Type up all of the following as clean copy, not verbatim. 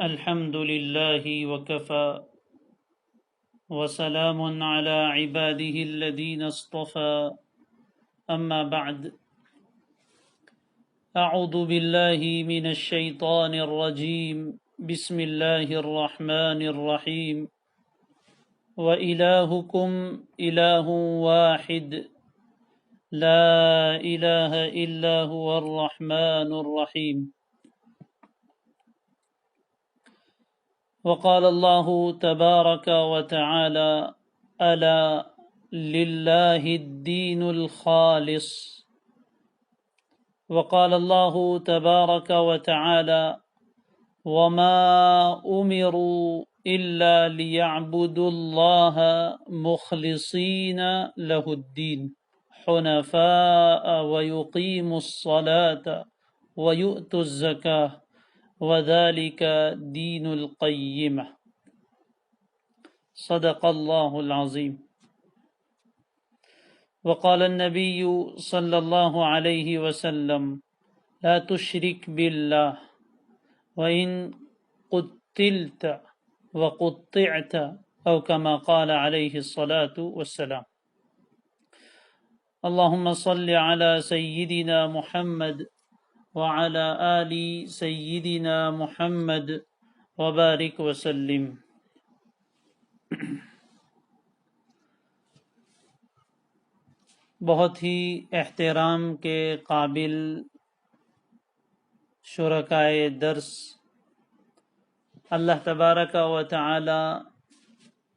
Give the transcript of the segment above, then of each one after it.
الحمد لله وكفى وسلام على عباده الذين اصطفى أما بعد أعوذ بالله من الشيطان الرجيم بسم الله الرحمن الرحيم وإلهكم إله واحد لا إله إلا هو الرحمن الرحيم وقال الله تبارك وتعالى ألا لله الدين الخالص وقال الله تبارك وتعالى وما أمروا إلا ليعبدوا الله مخلصين له الدين حنفاء ويقيموا الصلاة ويؤتوا الزكاة وذلك دين القيمة صدق الله العظيم وقال النبي صلى الله عليه وسلم لا تشرك بالله وإن قتلت وقطعت أو كما قال عليه الصلاة والسلام اللهم صل على سيدنا محمد وعلى آل سيدنا محمد وبارك وسلم بہت ہی احترام کے قابل شرکائے درس، اللہ تبارک و تعالی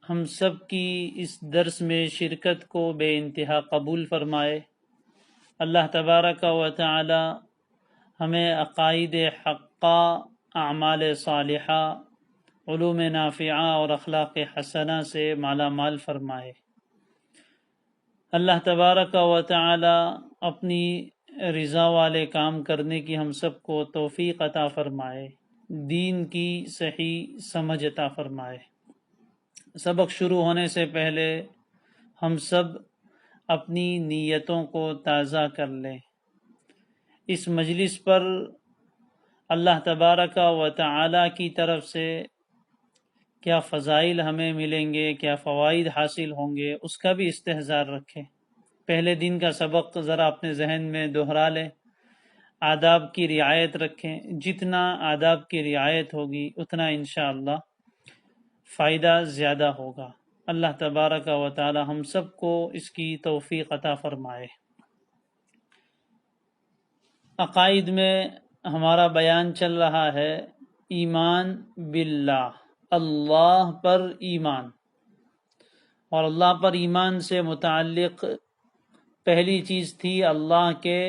ہم سب کی اس درس میں شرکت کو بے انتہا قبول فرمائے۔ اللہ تبارک و تعالی ہمیں عقائد حقہ، اعمال صالحہ، علوم نافعہ اور اخلاق حسنہ سے مالا مال فرمائے۔ اللہ تبارک و تعالی اپنی رضا والے کام کرنے کی ہم سب کو توفیق عطا فرمائے، دین کی صحیح سمجھ عطا فرمائے۔ سبق شروع ہونے سے پہلے ہم سب اپنی نیتوں کو تازہ کر لیں۔ اس مجلس پر اللہ تبارک و تعالی کی طرف سے کیا فضائل ہمیں ملیں گے، کیا فوائد حاصل ہوں گے، اس کا بھی استحضار رکھیں۔ پہلے دن کا سبق ذرا اپنے ذہن میں دہرا لیں، آداب کی رعایت رکھیں۔ جتنا آداب کی رعایت ہوگی اتنا انشاءاللہ فائدہ زیادہ ہوگا۔ اللہ تبارک و تعالی ہم سب کو اس کی توفیق عطا فرمائے۔ عقائد میں ہمارا بیان چل رہا ہے ایمان باللہ، اللہ پر ایمان، اور اللہ پر ایمان سے متعلق پہلی چیز تھی اللہ کے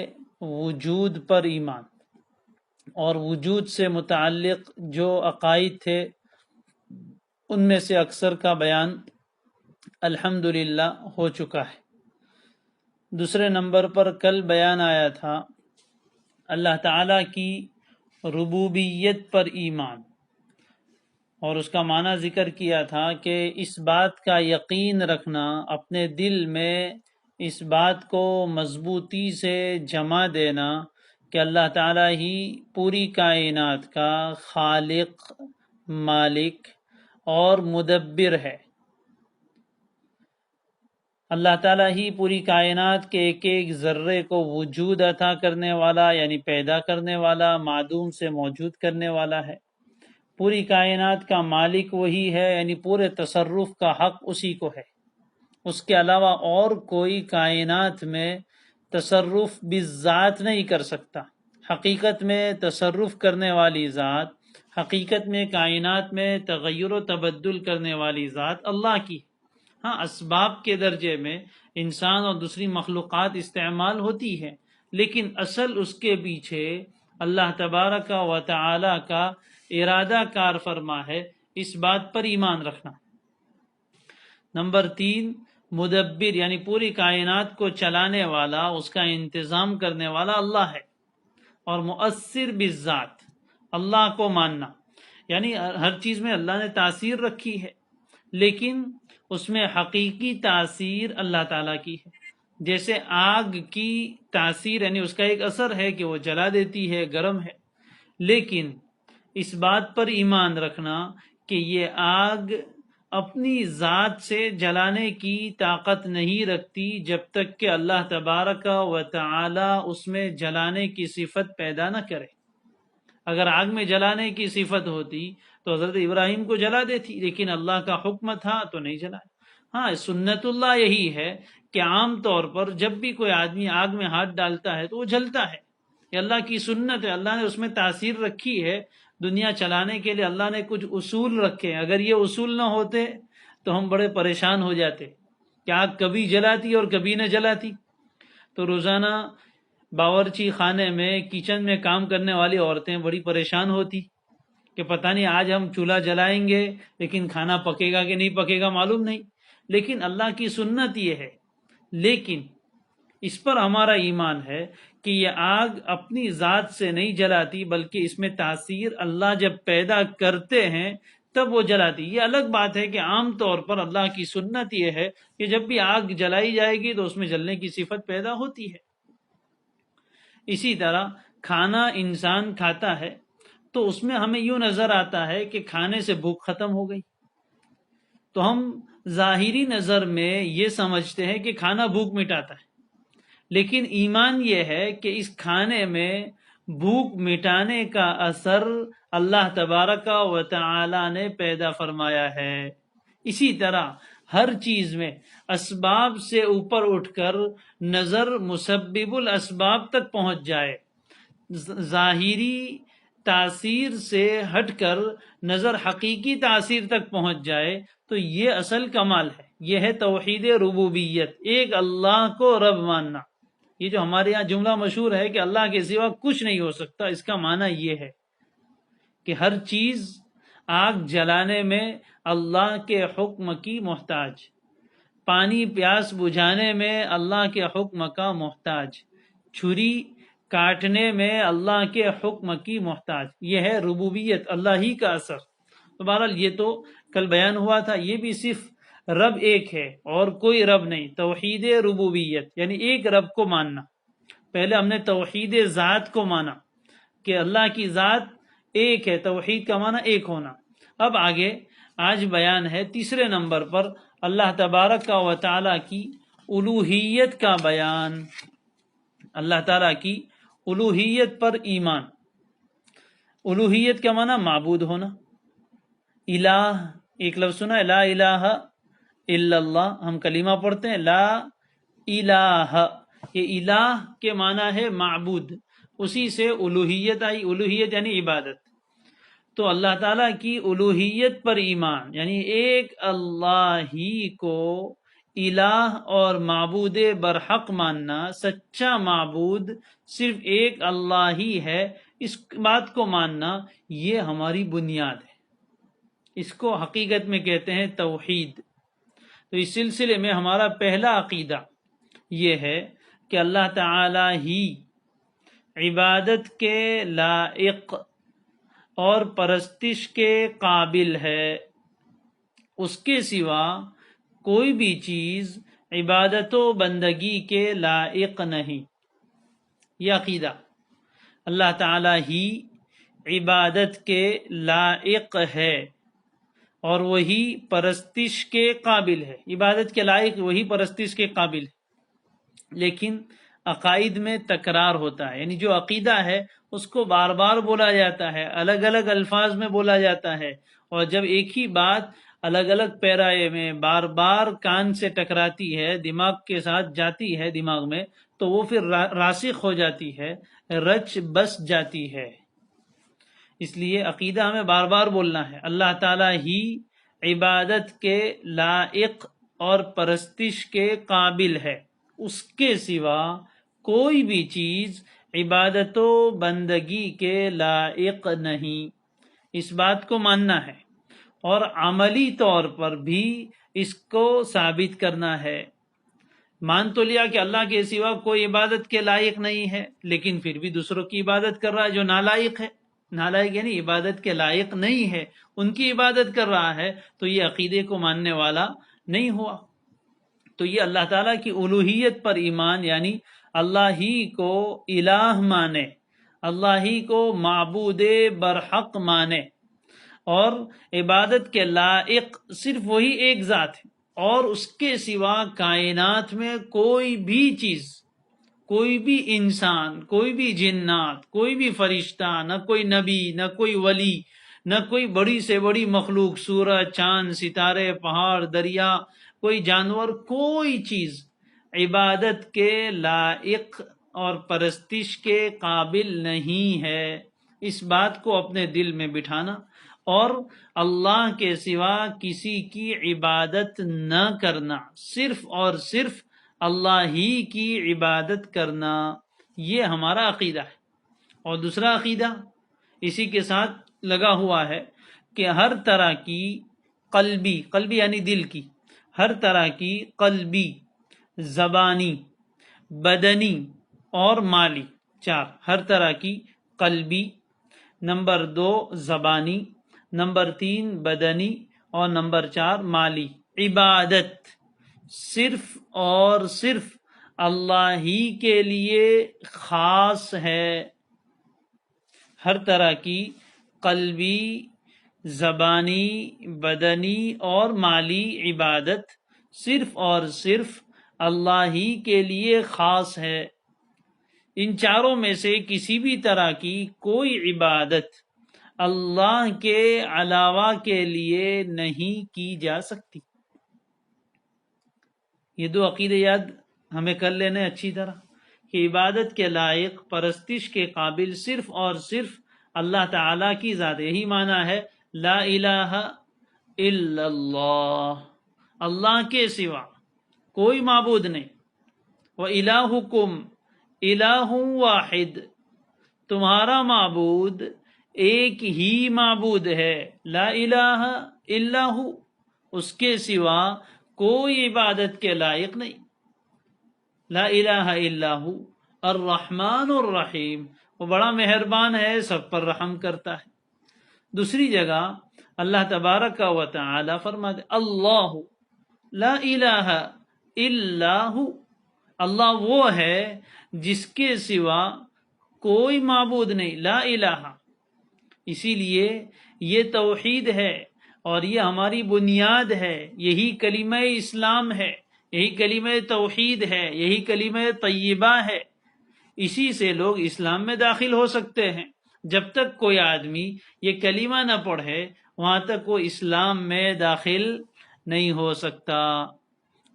وجود پر ایمان، اور وجود سے متعلق جو عقائد تھے ان میں سے اکثر کا بیان الحمدللہ ہو چکا ہے۔ دوسرے نمبر پر کل بیان آیا تھا اللہ تعالیٰ کی ربوبیت پر ایمان، اور اس کا معنی ذکر کیا تھا کہ اس بات کا یقین رکھنا اپنے دل میں، اس بات کو مضبوطی سے جما دینا کہ اللہ تعالیٰ ہی پوری کائنات کا خالق، مالک اور مدبر ہے۔ اللہ تعالیٰ ہی پوری کائنات کے ایک ایک ذرے کو وجود عطا کرنے والا، یعنی پیدا کرنے والا، معدوم سے موجود کرنے والا ہے۔ پوری کائنات کا مالک وہی ہے، یعنی پورے تصرف کا حق اسی کو ہے۔ اس کے علاوہ اور کوئی کائنات میں تصرف بالذات نہیں کر سکتا۔ حقیقت میں تصرف کرنے والی ذات، حقیقت میں کائنات میں تغیر و تبدل کرنے والی ذات اللہ کی۔ ہاں، اسباب کے درجے میں انسان اور دوسری مخلوقات استعمال ہوتی ہے، لیکن اصل اس کے پیچھے اللہ تبارک و تعالی کا ارادہ کار فرما ہے۔ اس بات پر ایمان رکھنا۔ نمبر 3، مدبر، یعنی پوری کائنات کو چلانے والا، اس کا انتظام کرنے والا اللہ ہے۔ اور مؤثر بالذات، اللہ کو ماننا، یعنی ہر چیز میں اللہ نے تاثیر رکھی ہے، لیکن اس میں حقیقی تاثیر اللہ تعالیٰ کی ہے۔ جیسے آگ کی تاثیر، یعنی اس کا ایک اثر ہے کہ وہ جلا دیتی ہے، گرم ہے، لیکن اس بات پر ایمان رکھنا کہ یہ آگ اپنی ذات سے جلانے کی طاقت نہیں رکھتی جب تک کہ اللہ تبارک و تعالی اس میں جلانے کی صفت پیدا نہ کرے۔ اگر آگ میں جلانے کی صفت ہوتی تو حضرت ابراہیم کو جلا دیتی، لیکن اللہ کا حکم تھا تو نہیں جلایا۔ ہاں، سنت اللہ یہی ہے کہ عام طور پر جب بھی کوئی آدمی آگ میں ہاتھ ڈالتا ہے تو وہ جلتا ہے، یہ اللہ کی سنت ہے، اللہ نے اس میں تاثیر رکھی ہے۔ دنیا چلانے کے لیے اللہ نے کچھ اصول رکھے ہیں، اگر یہ اصول نہ ہوتے تو ہم بڑے پریشان ہو جاتے کہ آگ کبھی جلاتی اور کبھی نہ جلاتی۔ تو روزانہ باورچی خانے میں، کچن میں کام کرنے والی عورتیں بڑی پریشان ہوتی کہ پتہ نہیں آج ہم چولہا جلائیں گے لیکن کھانا پکے گا کہ نہیں پکے گا معلوم نہیں۔ لیکن اللہ کی سنت یہ ہے، لیکن اس پر ہمارا ایمان ہے کہ یہ آگ اپنی ذات سے نہیں جلاتی، بلکہ اس میں تاثیر اللہ جب پیدا کرتے ہیں تب وہ جلاتی۔ یہ الگ بات ہے کہ عام طور پر اللہ کی سنت یہ ہے کہ جب بھی آگ جلائی جائے گی تو اس میں جلنے کی صفت پیدا ہوتی ہے۔ اسی طرح کھانا انسان کھاتا ہے تو اس میں ہمیں یوں نظر آتا ہے کہ کھانے سے بھوک ختم ہو گئی، تو ہم ظاہری نظر میں یہ سمجھتے ہیں کہ کھانا بھوک مٹاتا ہے، لیکن ایمان یہ ہے کہ اس کھانے میں بھوک مٹانے کا اثر اللہ تبارک و تعالی نے پیدا فرمایا ہے۔ اسی طرح ہر چیز میں اسباب سے اوپر اٹھ کر نظر مسبب الاسباب تک پہنچ جائے، ظاہری تاثیر سے ہٹ کر نظر حقیقی تاثیر تک پہنچ جائے، تو یہ اصل کمال ہے۔ یہ ہے توحید ربوبیت، ایک اللہ کو رب ماننا۔ یہ جو ہمارے یہاں جملہ مشہور ہے کہ اللہ کے سوا کچھ نہیں ہو سکتا، اس کا معنی یہ ہے کہ ہر چیز آگ جلانے میں اللہ کے حکم کی محتاج، پانی پیاس بجھانے میں اللہ کے حکم کا محتاج، چھری کاٹنے میں اللہ کے حکم کی محتاج۔ یہ ہے ربوبیت، اللہ ہی کا اثر۔ تو بہرحال یہ تو کل بیان ہوا تھا، یہ بھی صرف رب ایک ہے اور کوئی رب نہیں، توحید ربوبیت یعنی ایک رب کو ماننا۔ پہلے ہم نے توحید ذات کو مانا کہ اللہ کی ذات ایک ہے، توحید کا معنی ایک ہونا۔ اب آگے آج بیان ہے تیسرے نمبر پر اللہ تبارک و تعالی کی الوہیت کا بیان، اللہ تعالیٰ کی الوہیت پر ایمان۔ الوہیت کا معنی معبود ہونا، الہ ایک لفظ سنا ہے، لا الہ الا اللہ، ہم کلمہ پڑھتے ہیں لا الہ، یہ الہ کے معنی ہے معبود، اسی سے الوہیت آئی، الوہیت یعنی عبادت۔ تو اللہ تعالیٰ کی الوہیت پر ایمان یعنی ایک اللہ ہی کو الہ اور معبود برحق ماننا، سچا معبود صرف ایک اللہ ہی ہے، اس بات کو ماننا یہ ہماری بنیاد ہے، اس کو حقیقت میں کہتے ہیں توحید۔ تو اس سلسلے میں ہمارا پہلا عقیدہ یہ ہے کہ اللہ تعالی ہی عبادت کے لائق اور پرستش کے قابل ہے، اس کے سوا کوئی بھی چیز عبادت و بندگی کے لائق نہیں۔ یہ عقیدہ اللہ تعالی ہی عبادت کے لائق ہے اور وہی پرستش کے قابل ہے، عبادت کے لائق وہی پرستش کے قابل ہے۔ لیکن عقائد میں تکرار ہوتا ہے، یعنی جو عقیدہ ہے اس کو بار بار بولا جاتا ہے، الگ الگ الفاظ میں بولا جاتا ہے، اور جب ایک ہی بات الگ الگ پیرائے میں بار بار کان سے ٹکراتی ہے، دماغ کے ساتھ جاتی ہے دماغ میں، تو وہ پھر راسخ ہو جاتی ہے، رچ بس جاتی ہے۔ اس لیے عقیدہ ہمیں بار بار بولنا ہے، اللہ تعالیٰ ہی عبادت کے لائق اور پرستش کے قابل ہے، اس کے سوا کوئی بھی چیز عبادت و بندگی کے لائق نہیں، اس بات کو ماننا ہے اور عملی طور پر بھی اس کو ثابت کرنا ہے۔ مان تو لیا کہ اللہ کے سوا کوئی عبادت کے لائق نہیں ہے، لیکن پھر بھی دوسروں کی عبادت کر رہا ہے جو نالائق ہے، نالائق یعنی عبادت کے لائق نہیں ہے، ان کی عبادت کر رہا ہے، تو یہ عقیدے کو ماننے والا نہیں ہوا۔ تو یہ اللہ تعالیٰ کی الوہیت پر ایمان یعنی اللہ ہی کو الہ مانے، اللہ ہی کو معبود برحق مانے، اور عبادت کے لائق صرف وہی ایک ذات ہے، اور اس کے سوا کائنات میں کوئی بھی چیز، کوئی بھی انسان، کوئی بھی جنات، کوئی بھی فرشتہ، نہ کوئی نبی، نہ کوئی ولی، نہ کوئی بڑی سے بڑی مخلوق، سورج، چاند، ستارے، پہاڑ، دریا، کوئی جانور، کوئی چیز عبادت کے لائق اور پرستش کے قابل نہیں ہے۔ اس بات کو اپنے دل میں بٹھانا اور اللہ کے سوا کسی کی عبادت نہ کرنا، صرف اور صرف اللہ ہی کی عبادت کرنا، یہ ہمارا عقیدہ ہے۔ اور دوسرا عقیدہ اسی کے ساتھ لگا ہوا ہے کہ ہر طرح کی قلبی یعنی دل کی، ہر طرح کی قلبی، زبانی، بدنی اور مالی، چار، ہر طرح کی قلبی، نمبر 2 زبانی، نمبر 3 بدنی، اور نمبر 4 مالی عبادت صرف اور صرف اللہ ہی کے لیے خاص ہے۔ ہر طرح کی قلبی، زبانی، بدنی اور مالی عبادت صرف اور صرف اللہ ہی کے لیے خاص ہے۔ ان چاروں میں سے کسی بھی طرح کی کوئی عبادت اللہ کے علاوہ کے لیے نہیں کی جا سکتی۔ یہ دو عقیدے یاد ہمیں کر لینے اچھی طرح، کہ عبادت کے لائق، پرستش کے قابل صرف اور صرف اللہ تعالیٰ کی ذات۔ یہی معنی ہے لا الہ الا اللہ، اللہ کے سوا کوئی معبود نہیں۔ وَإِلَٰهُكُمْ إِلَٰهٌ وَاحِدٌ، تمہارا معبود ایک ہی معبود ہے، لا الہ الا ہو، اس کے سوا کوئی عبادت کے لائق نہیں۔ لا الہ الا ہو الرحمن الرحیم، وہ بڑا مہربان ہے، سب پر رحم کرتا ہے۔ دوسری جگہ اللہ تبارک و تعالی فرماتے اللہ لا الہ الا ہو، اللہ وہ ہے جس کے سوا کوئی معبود نہیں، لا الہ۔ اسی لیے یہ توحید ہے اور یہ ہماری بنیاد ہے، یہی کلمہ اسلام ہے، یہی کلمہ توحید ہے، یہی کلمہ طیبہ ہے۔ اسی سے لوگ اسلام میں داخل ہو سکتے ہیں۔ جب تک کوئی آدمی یہ کلمہ نہ پڑھے وہاں تک وہ اسلام میں داخل نہیں ہو سکتا۔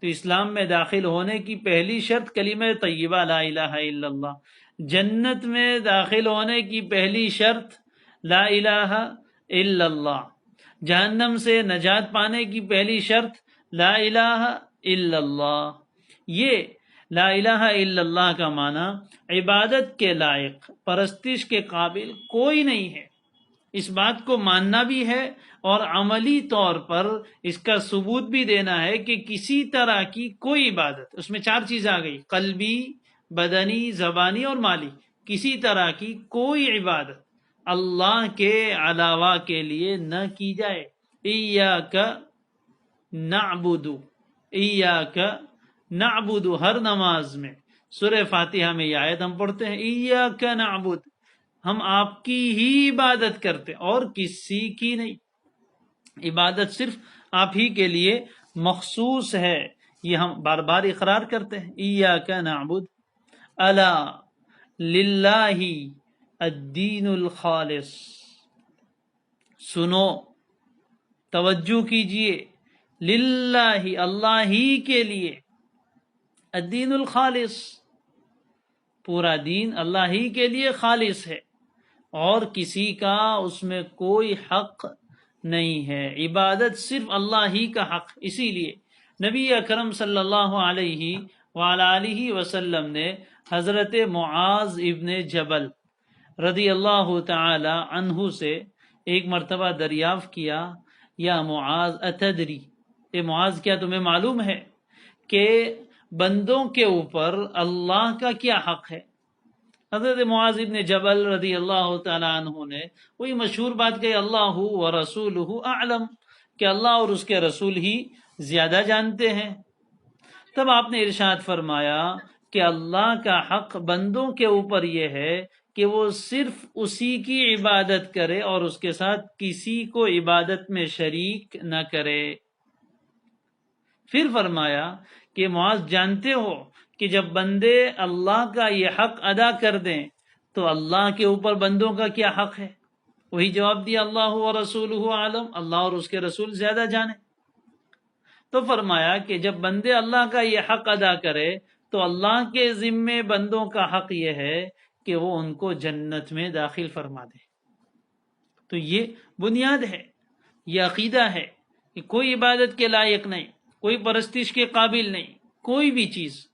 تو اسلام میں داخل ہونے کی پہلی شرط کلمہ طیبہ لا الہ الا اللہ۔ جنت میں داخل ہونے کی پہلی شرط لا الہ الا اللہ۔ جہنم سے نجات پانے کی پہلی شرط لا الہ الا اللہ۔ یہ لا الہ الا اللہ کا معنی عبادت کے لائق، پرستش کے قابل کوئی نہیں ہے، اس بات کو ماننا بھی ہے اور عملی طور پر اس کا ثبوت بھی دینا ہے کہ کسی طرح کی کوئی عبادت، اس میں چار چیز آ گئی، قلبی، بدنی، زبانی اور مالی، کسی طرح کی کوئی عبادت اللہ کے علاوہ کے لیے نہ کی جائے۔ ایاک نعبد، ایاک نعبد، ہر نماز میں سورہ فاتحہ میں یہ آیت ہم پڑھتے ہیں، ایاک نعبد، ہم آپ کی ہی عبادت کرتے اور کسی کی نہیں۔ عبادت صرف آپ ہی کے لیے مخصوص ہے، یہ ہم بار بار اقرار کرتے ہیں، ایاک نعبد الا للہ الدین الخالص۔ سنو، توجہ کیجئے، للہ، اللہ ہی کے لیے، الدین الخالص، پورا دین اللہ ہی کے لیے خالص ہے اور کسی کا اس میں کوئی حق نہیں ہے، عبادت صرف اللہ ہی کا حق۔ اسی لیے نبی اکرم صلی اللہ علیہ وآلہ وسلم نے حضرت معاذ ابن جبل رضی اللہ تعالی عنہ سے ایک مرتبہ دریافت کیا، یا معاذ اتدری، اے معاذ کیا تمہیں معلوم ہے کہ بندوں کے اوپر اللہ کا کیا حق ہے؟ حضرت معاذ ابن جبل رضی اللہ تعالیٰ عنہ نے وہی مشہور بات کہی، اللہ ورسولہ اعلم، کہ اللہ اور اس کے رسول ہی زیادہ جانتے ہیں۔ تب آپ نے ارشاد فرمایا کہ اللہ کا حق بندوں کے اوپر یہ ہے کہ وہ صرف اسی کی عبادت کرے اور اس کے ساتھ کسی کو عبادت میں شریک نہ کرے۔ پھر فرمایا کہ معاذ جانتے ہو کہ جب بندے اللہ کا یہ حق ادا کر دیں تو اللہ کے اوپر بندوں کا کیا حق ہے؟ وہی جواب دیا اللہ و رسولہ عالم، اللہ اور اس کے رسول زیادہ جانے۔ تو فرمایا کہ جب بندے اللہ کا یہ حق ادا کرے تو اللہ کے ذمے بندوں کا حق یہ ہے کہ وہ ان کو جنت میں داخل فرما دے۔ تو یہ بنیاد ہے، یہ عقیدہ ہے کہ کوئی عبادت کے لائق نہیں، کوئی پرستش کے قابل نہیں، کوئی بھی چیز،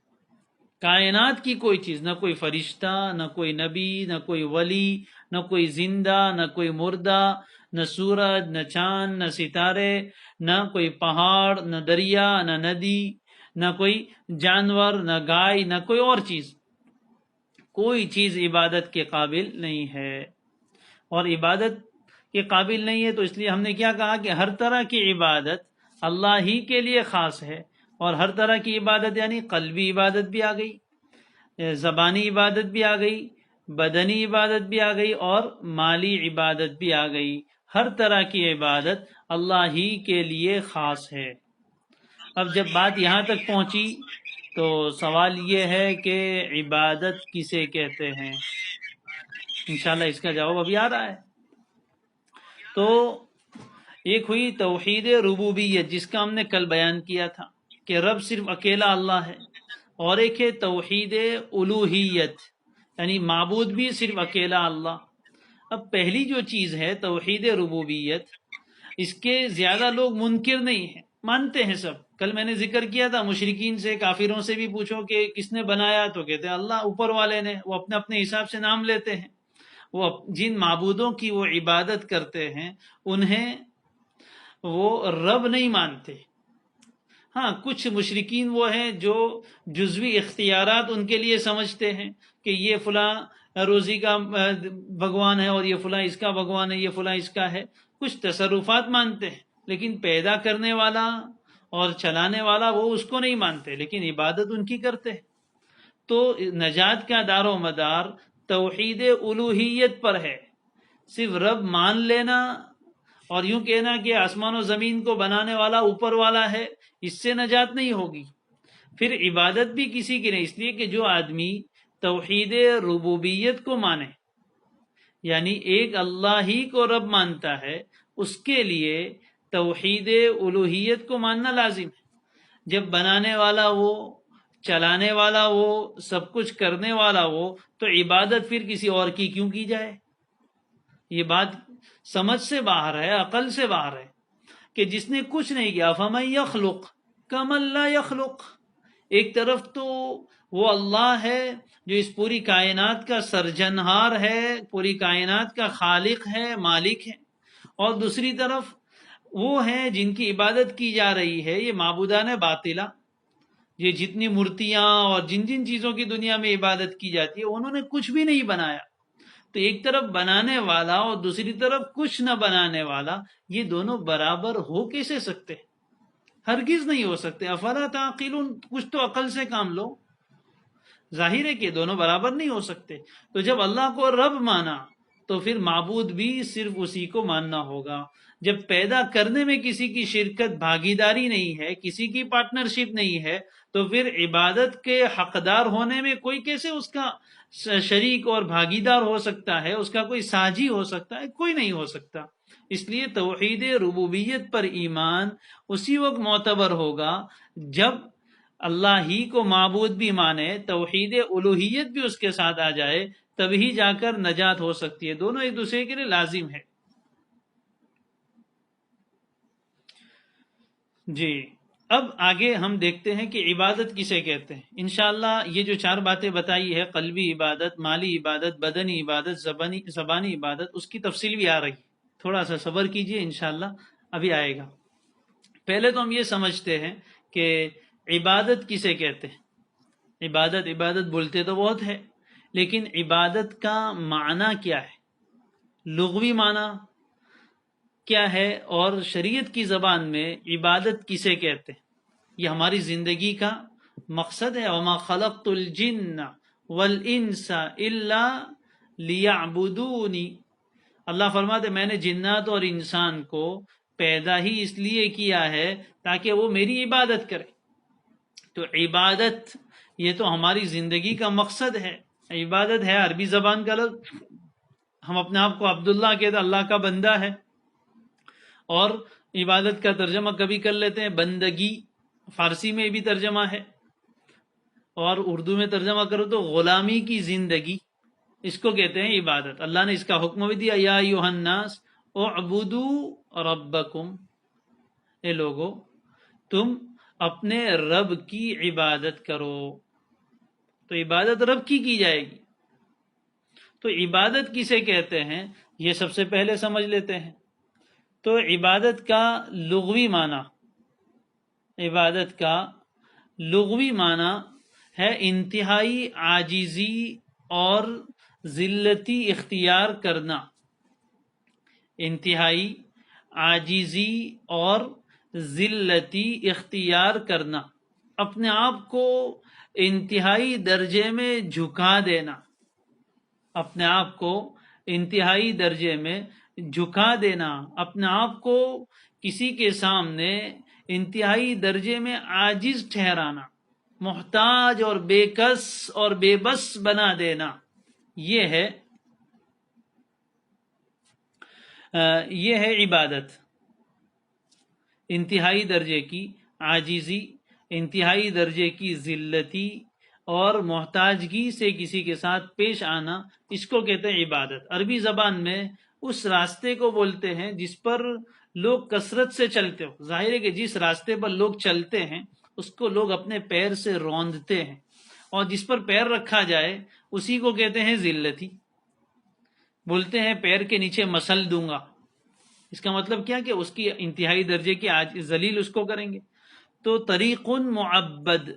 کائنات کی کوئی چیز، نہ کوئی فرشتہ، نہ کوئی نبی، نہ کوئی ولی، نہ کوئی زندہ، نہ کوئی مردہ، نہ سورج، نہ چاند، نہ ستارے، نہ کوئی پہاڑ، نہ دریا، نہ ندی، نہ کوئی جانور، نہ گائے، نہ کوئی اور چیز، کوئی چیز عبادت کے قابل نہیں ہے۔ اور عبادت کے قابل نہیں ہے تو اس لیے ہم نے کیا کہا کہ ہر طرح کی عبادت اللہ ہی کے لیے خاص ہے، اور ہر طرح کی عبادت یعنی قلبی عبادت بھی آ گئی، زبانی عبادت بھی آ گئی، بدنی عبادت بھی آ گئی، اور مالی عبادت بھی آ گئی۔ ہر طرح کی عبادت اللہ ہی کے لیے خاص ہے۔ اب جب بات یہاں تک پہنچی تو سوال یہ ہے کہ عبادت کسے کہتے ہیں؟ انشاءاللہ اس کا جواب ابھی آ رہا ہے۔ تو ایک ہوئی توحید ربوبیت جس کا ہم نے کل بیان کیا تھا کہ رب صرف اکیلا اللہ ہے، اور ایک ہے توحید الوہیت یعنی معبود بھی صرف اکیلا اللہ۔ اب پہلی جو چیز ہے توحید ربوبیت، اس کے زیادہ لوگ منکر نہیں ہیں، مانتے ہیں سب۔ کل میں نے ذکر کیا تھا مشرکین سے، کافروں سے بھی پوچھو کہ کس نے بنایا تو کہتے ہیں اللہ، اوپر والے نے، وہ اپنے اپنے حساب سے نام لیتے ہیں۔ وہ جن معبودوں کی وہ عبادت کرتے ہیں انہیں وہ رب نہیں مانتے۔ ہاں کچھ مشرکین وہ ہیں جو جزوی اختیارات ان کے لیے سمجھتے ہیں کہ یہ فلاں روزی کا بھگوان ہے، اور یہ فلاں اس کا بھگوان ہے، یہ فلاں اس کا ہے، کچھ تصرفات مانتے ہیں، لیکن پیدا کرنے والا اور چلانے والا وہ اس کو نہیں مانتے، لیکن عبادت ان کی کرتے ہیں۔ تو نجات کا دار و مدار توحید الوہیت پر ہے، صرف رب مان لینا اور یوں کہنا کہ آسمان و زمین کو بنانے والا اوپر والا ہے، اس سے نجات نہیں ہوگی۔ پھر عبادت بھی کسی کی نہیں، اس لیے کہ جو آدمی توحید ربوبیت کو مانے یعنی ایک اللہ ہی کو رب مانتا ہے، اس کے لیے توحید الوہیت کو ماننا لازم ہے۔ جب بنانے والا وہ، چلانے والا وہ، سب کچھ کرنے والا وہ، تو عبادت پھر کسی اور کی کیوں کی جائے؟ یہ بات سمجھ سے باہر ہے، عقل سے باہر ہے کہ جس نے کچھ نہیں کیا، فَمَن يَخْلُقْ كَمَن لَا يَخْلُقْ۔ ایک طرف تو وہ اللہ ہے جو اس پوری کائنات کا سرجنہار ہے، پوری کائنات کا خالق ہے، مالک ہے، اور دوسری طرف وہ ہیں جن کی عبادت کی جا رہی ہے، یہ معبودان باطلہ، یہ جتنی مورتیاں اور جن جن چیزوں کی دنیا میں عبادت کی جاتی ہے انہوں نے کچھ بھی نہیں بنایا۔ تو ایک طرف بنانے والا اور دوسری طرف کچھ نہ بنانے والا، یہ دونوں برابر ہو کیسے سکتے؟ ہرگز نہیں ہو سکتے۔ افلا تعقلون، کچھ تو عقل سے کام لو۔ ظاہر ہے کہ دونوں برابر نہیں ہو سکتے۔ تو جب اللہ کو رب مانا تو پھر معبود بھی صرف اسی کو ماننا ہوگا۔ جب پیدا کرنے میں کسی کی شرکت، بھاگیداری نہیں ہے، کسی کی پارٹنرشپ نہیں ہے، تو پھر عبادت کے حقدار ہونے میں کوئی کیسے اس کا شریک اور بھاگیدار ہو سکتا ہے؟ اس کا کوئی ساجی ہو سکتا ہے؟ کوئی نہیں ہو سکتا۔ اس لیے توحید ربوبیت پر ایمان اسی وقت معتبر ہوگا جب اللہ ہی کو معبود بھی مانے، توحید الوہیت بھی اس کے ساتھ آ جائے، تبھی جا کر نجات ہو سکتی ہے۔ دونوں ایک دوسرے کے لیے لازم ہے۔ جی اب آگے ہم دیکھتے ہیں کہ عبادت کسے کہتے ہیں۔ انشاءاللہ یہ جو 4 باتیں بتائی ہے، قلبی عبادت، مالی عبادت، بدنی عبادت، زبانی عبادت، اس کی تفصیل بھی آ رہی، تھوڑا سا صبر کیجئے، انشاءاللہ ابھی آئے گا۔ پہلے تو ہم یہ سمجھتے ہیں کہ عبادت کسے کہتے ہیں۔ عبادت بولتے تو بہت ہے، لیکن عبادت کا معنی کیا ہے، لغوی معنی کیا ہے، اور شریعت کی زبان میں عبادت کسے کہتے ہیں؟ یہ ہماری زندگی کا مقصد ہے۔ وَمَا خَلَقْتُ الْجِنَّ وَالْإِنسَ إِلَّا لیعبدونی، اللہ فرماتے میں نے جنات اور انسان کو پیدا ہی اس لیے کیا ہے تاکہ وہ میری عبادت کرے. تو عبادت یہ تو ہماری زندگی کا مقصد ہے. عبادت ہے عربی زبان کا لفظ، ہم اپنے آپ کو عبداللہ کہتے اللہ کا بندہ ہے، اور عبادت کا ترجمہ کبھی کر لیتے ہیں بندگی، فارسی میں بھی ترجمہ ہے، اور اردو میں ترجمہ کرو تو غلامی کی زندگی، اس کو کہتے ہیں عبادت. اللہ نے اس کا حکم بھی دیا، یا ایھا الناس اعبدوا ربکم، اے لوگو تم اپنے رب کی عبادت کرو. تو عبادت رب کی جائے گی. تو عبادت کسے کہتے ہیں یہ سب سے پہلے سمجھ لیتے ہیں. تو عبادت کا لغوی معنی، عبادت کا لغوی معنی ہے انتہائی عاجزی اور ذلتی اختیار کرنا. انتہائی عاجزی اور ذلتی اختیار کرنا، اپنے آپ کو انتہائی درجے میں جھکا دینا، اپنے آپ کو انتہائی درجے میں جھکا دینا، اپنے آپ کو کسی کے سامنے انتہائی درجے میں عاجز ٹھہرانا، محتاج اور بے کس اور بے بس بنا دینا. یہ ہے عبادت. انتہائی درجے کی عاجزی، انتہائی درجے کی ذلتی اور محتاجگی سے کسی کے ساتھ پیش آنا، اس کو کہتے ہیں عبادت. عربی زبان میں اس راستے کو بولتے ہیں جس پر لوگ کثرت سے چلتے ہو. ظاہر ہے کہ جس راستے پر لوگ چلتے ہیں اس کو لوگ اپنے پیر سے روندتے ہیں، اور جس پر پیر رکھا جائے اسی کو کہتے ہیں ذلتی. بولتے ہیں پیر کے نیچے مسل دوں گا، اس کا مطلب کیا کہ اس کی انتہائی درجے کی ذلیل اس کو کریں گے. تو طریق معبد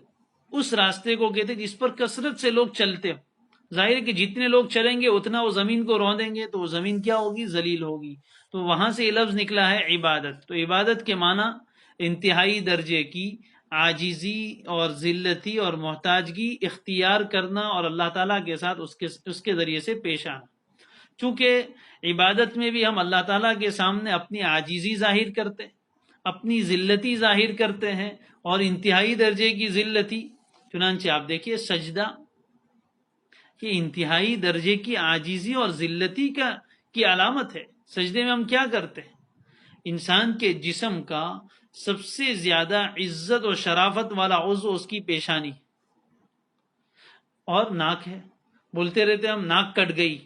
اس راستے کو کہتے ہیں جس پر کثرت سے لوگ چلتے ہو. ظاہر ہے کہ جتنے لوگ چلیں گے اتنا وہ زمین کو روندیں گے، تو وہ زمین کیا ہوگی؟ ذلیل ہوگی. تو وہاں سے یہ لفظ نکلا ہے عبادت. تو عبادت کے معنی انتہائی درجے کی عاجزی اور ذلتی اور محتاجگی اختیار کرنا، اور اللہ تعالیٰ کے ساتھ اس کے ذریعے سے پیش آنا. چونکہ عبادت میں بھی ہم اللہ تعالیٰ کے سامنے اپنی عاجزی ظاہر کرتے ہیں، اپنی ذلتی ظاہر کرتے ہیں، اور انتہائی درجے کی ذلتی. چنانچہ آپ دیکھیے سجدہ، یہ انتہائی درجے کی عاجزی اور ذلتی کی علامت ہے. سجدے میں ہم کیا کرتے ہیں؟ انسان کے جسم کا سب سے زیادہ عزت و شرافت والا عضو اس کی پیشانی اور ناک ہے. بولتے رہتے ہم ناک کٹ گئی،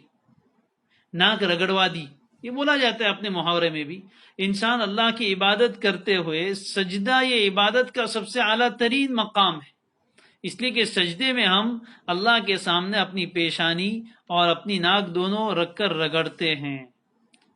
ناک رگڑوا دی، یہ بولا جاتا ہے اپنے محاورے میں بھی. انسان اللہ کی عبادت کرتے ہوئے سجدہ یہ عبادت کا سب سے اعلیٰ ترین مقام ہے، اس لیے کہ سجدے میں ہم اللہ کے سامنے اپنی پیشانی اور اپنی ناک دونوں رکھ کر رگڑتے ہیں.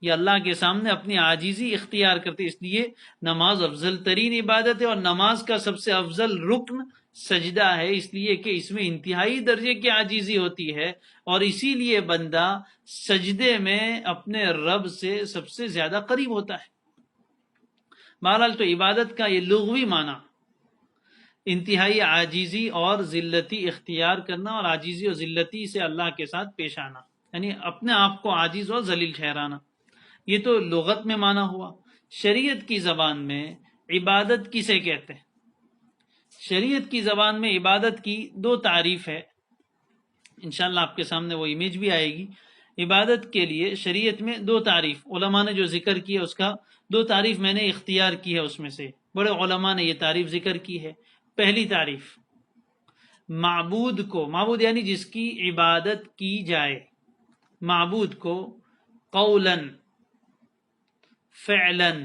یہ اللہ کے سامنے اپنی عاجزی اختیار کرتے. اس لیے نماز افضل ترین عبادت ہے، اور نماز کا سب سے افضل رکن سجدہ ہے، اس لیے کہ اس میں انتہائی درجے کی عاجزی ہوتی ہے، اور اسی لیے بندہ سجدے میں اپنے رب سے سب سے زیادہ قریب ہوتا ہے. بہرحال تو عبادت کا یہ لغوی معنی انتہائی عاجزی اور ذلتی اختیار کرنا، اور عاجزی اور ذلتی سے اللہ کے ساتھ پیش آنا، یعنی اپنے آپ کو عاجز اور ذلیل ٹھہرانا. یہ تو لغت میں معنی ہوا. شریعت کی زبان میں عبادت کسے کہتے ہیں؟ شریعت کی زبان میں عبادت کی دو تعریف ہے. انشاءاللہ آپ کے سامنے وہ امیج بھی آئے گی. عبادت کے لیے شریعت میں دو تعریف علماء نے جو ذکر کی ہے، اس کا دو تعریف میں نے اختیار کی ہے. اس میں سے بڑے علماء نے یہ تعریف ذکر کی ہے. پہلی تعریف، معبود کو، معبود یعنی جس کی عبادت کی جائے، معبود کو قولاً، فعلاً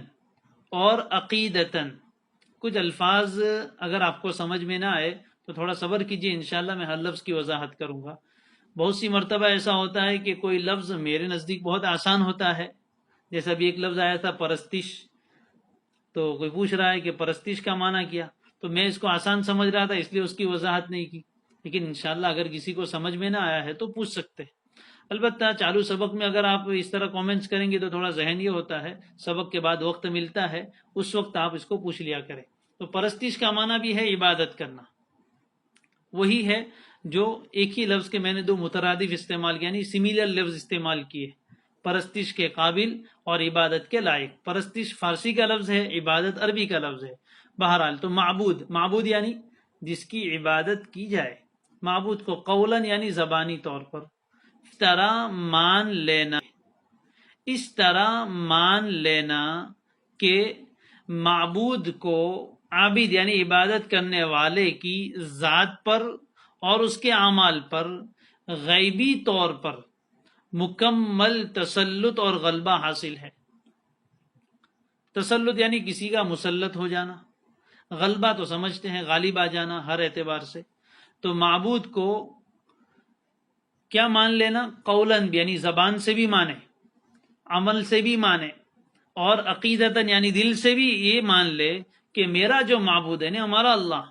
اور عقیدتاً. کچھ الفاظ اگر آپ کو سمجھ میں نہ آئے تو تھوڑا صبر کیجیے، انشاءاللہ میں ہر لفظ کی وضاحت کروں گا. بہت سی مرتبہ ایسا ہوتا ہے کہ کوئی لفظ میرے نزدیک بہت آسان ہوتا ہے، جیسا بھی ایک لفظ آیا تھا پرستش، تو کوئی پوچھ رہا ہے کہ پرستش کا معنی کیا، تو میں اس کو آسان سمجھ رہا تھا اس لیے اس کی وضاحت نہیں کی. لیکن انشاءاللہ اگر کسی کو سمجھ میں نہ آیا ہے تو پوچھ سکتے ہیں. البتہ چالو سبق میں اگر آپ اس طرح کامنٹس کریں گے تو تھوڑا ذہن یہ ہوتا ہے، سبق کے بعد وقت ملتا ہے، اس وقت آپ اس کو پوچھ لیا کریں. تو پرستش کا معنی بھی ہے عبادت کرنا، وہی ہے جو ایک ہی لفظ کے میں نے دو مترادف استعمال کیا، یعنی سملر لفظ استعمال کیے، پرستش کے قابل اور عبادت کے لائق۔ پرستش فارسی کا لفظ ہے، عبادت عربی کا لفظ ہے۔ بہرحال تو معبود یعنی جس کی عبادت کی جائے، معبود کو قولاً یعنی زبانی طور پر اس طرح مان لینا کہ معبود کو عابد یعنی عبادت کرنے والے کی ذات پر اور اس کے اعمال پر غیبی طور پر مکمل تسلط اور غلبہ حاصل ہے۔ تسلط یعنی کسی کا مسلط ہو جانا، غلبہ تو سمجھتے ہیں غالب آ جانا ہر اعتبار سے۔ تو معبود کو کیا مان لینا؟ قولاً یعنی زبان سے بھی مانے، عمل سے بھی مانے، اور عقیدتاً یعنی دل سے بھی یہ مان لے کہ میرا جو معبود ہے نا، ہمارا اللہ،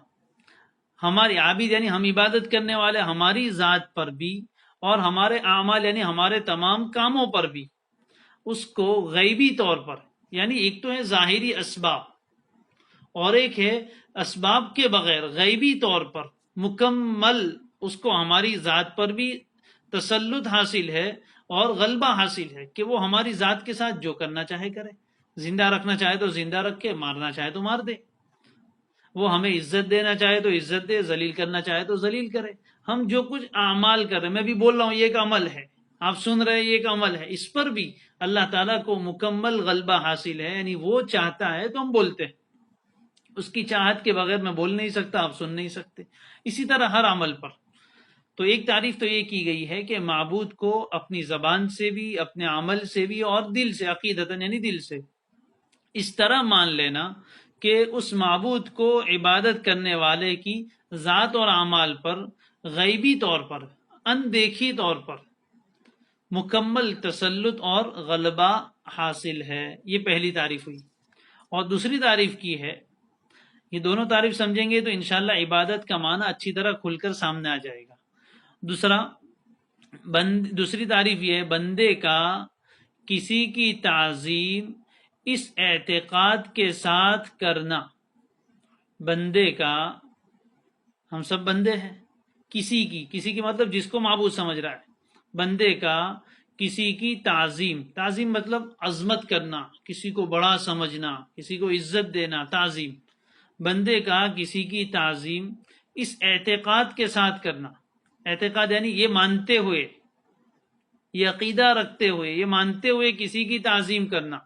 ہماری عابد یعنی ہم عبادت کرنے والے، ہماری ذات پر بھی اور ہمارے اعمال یعنی ہمارے تمام کاموں پر بھی اس کو غیبی طور پر، یعنی ایک تو ہے ظاہری اسباب اور ایک ہے اسباب کے بغیر غیبی طور پر مکمل اس کو ہماری ذات پر بھی تسلط حاصل ہے اور غلبہ حاصل ہے کہ وہ ہماری ذات کے ساتھ جو کرنا چاہے کرے، زندہ رکھنا چاہے تو زندہ رکھے، مارنا چاہے تو مار دے، وہ ہمیں عزت دینا چاہے تو عزت دے، ذلیل کرنا چاہے تو ذلیل کرے۔ ہم جو کچھ اعمال کر رہے ہیں، میں بھی بول رہا ہوں یہ ایک عمل ہے، آپ سن رہے ہیں یہ ایک عمل ہے، اس پر بھی اللہ تعالیٰ کو مکمل غلبہ حاصل ہے، یعنی وہ چاہتا ہے تو ہم بولتے ہیں، اس کی چاہت کے بغیر میں بول نہیں سکتا، آپ سن نہیں سکتے۔ اسی طرح ہر عمل پر تو ایک تعریف تو یہ کی گئی ہے کہ معبود کو اپنی زبان سے بھی، اپنے عمل سے بھی اور دل سے، عقیدتاً یعنی دل سے اس طرح مان لینا کہ اس معبود کو عبادت کرنے والے کی ذات اور اعمال پر غیبی طور پر، اندیکھی طور پر مکمل تسلط اور غلبہ حاصل ہے۔ یہ پہلی تعریف ہوئی۔ اور دوسری تعریف کی ہے، یہ دونوں تعریف سمجھیں گے تو انشاءاللہ عبادت کا معنی اچھی طرح کھل کر سامنے آ جائے گا۔ دوسری تعریف یہ ہے، بندے کا کسی کی تعظیم اس اعتقاد کے ساتھ کرنا، بندے کا، ہم سب بندے ہیں، کسی کی مطلب جس کو معبود سمجھ رہا ہے، بندے کا کسی کی تعظیم مطلب عظمت کرنا، کسی کو بڑا سمجھنا، کسی کو عزت دینا، تعظیم، بندے کا کسی کی تعظیم اس اعتقاد کے ساتھ کرنا، اعتقاد یعنی یہ مانتے ہوئے، یہ عقیدہ رکھتے ہوئے، یہ مانتے ہوئے کسی کی تعظیم کرنا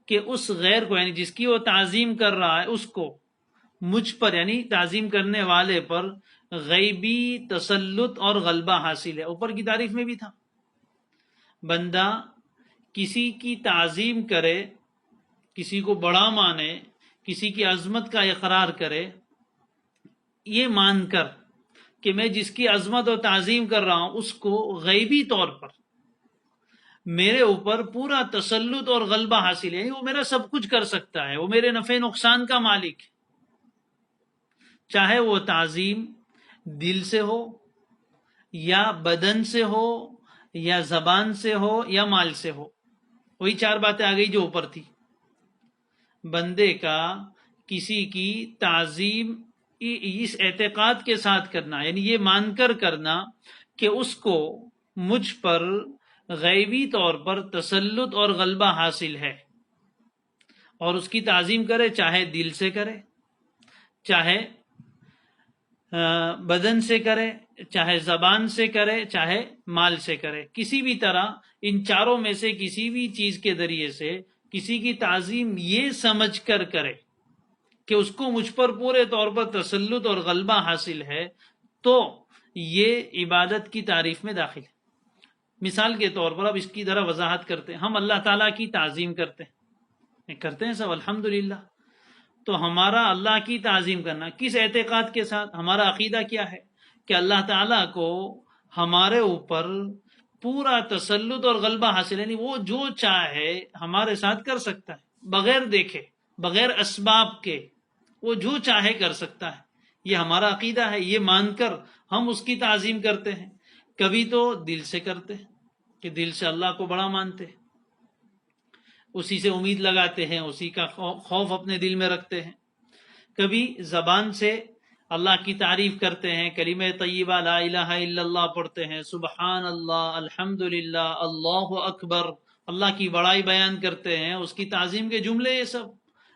کہ اس غیر کو، یعنی جس کی وہ تعظیم کر رہا ہے، اس کو مجھ پر یعنی تعظیم کرنے والے پر غیبی تسلط اور غلبہ حاصل ہے۔ اوپر کی تعریف میں بھی تھا، بندہ کسی کی تعظیم کرے، کسی کو بڑا مانے، کسی کی عظمت کا اقرار کرے، یہ مان کر کہ میں جس کی عظمت اور تعظیم کر رہا ہوں اس کو غیبی طور پر میرے اوپر پورا تسلط اور غلبہ حاصل ہے، وہ میرا سب کچھ کر سکتا ہے، وہ میرے نفع نقصان کا مالک ہے، چاہے وہ تعظیم دل سے ہو یا بدن سے ہو یا زبان سے ہو یا مال سے ہو۔ وہی چار باتیں آ گئی جو اوپر تھی۔ بندے کا کسی کی تعظیم اس اعتقاد کے ساتھ کرنا، یعنی یہ مان کر کرنا کہ اس کو مجھ پر غیبی طور پر تسلط اور غلبہ حاصل ہے، اور اس کی تعظیم کرے، چاہے دل سے کرے، چاہے بدن سے کرے، چاہے زبان سے کرے، چاہے مال سے کرے، کسی بھی طرح ان چاروں میں سے کسی بھی چیز کے ذریعے سے کسی کی تعظیم یہ سمجھ کر کرے کہ اس کو مجھ پر پورے طور پر تسلط اور غلبہ حاصل ہے، تو یہ عبادت کی تعریف میں داخل ہے۔ مثال کے طور پر اب اس کی ذرا وضاحت کرتے ہیں۔ ہم اللہ تعالیٰ کی تعظیم کرتے ہیں سب الحمدللہ، تو ہمارا اللہ کی تعظیم کرنا کس اعتقاد کے ساتھ؟ ہمارا عقیدہ کیا ہے کہ اللہ تعالیٰ کو ہمارے اوپر پورا تسلط اور غلبہ حاصل ہے، یعنی وہ جو چاہے ہمارے ساتھ کر سکتا ہے، بغیر دیکھے، بغیر اسباب کے، وہ جو چاہے کر سکتا ہے۔ یہ ہمارا عقیدہ ہے، یہ مان کر ہم اس کی تعظیم کرتے ہیں۔ کبھی تو دل سے کرتے ہیں کہ دل سے اللہ کو بڑا مانتے ہیں، اسی سے امید لگاتے ہیں، اسی کا خوف اپنے دل میں رکھتے ہیں۔ کبھی زبان سے اللہ کی تعریف کرتے ہیں، کلمہ طیبہ لا الہ الا اللہ پڑھتے ہیں، سبحان اللہ، الحمدللہ، اللہ اکبر، اللہ کی بڑائی بیان کرتے ہیں، اس کی تعظیم کے جملے یہ سب،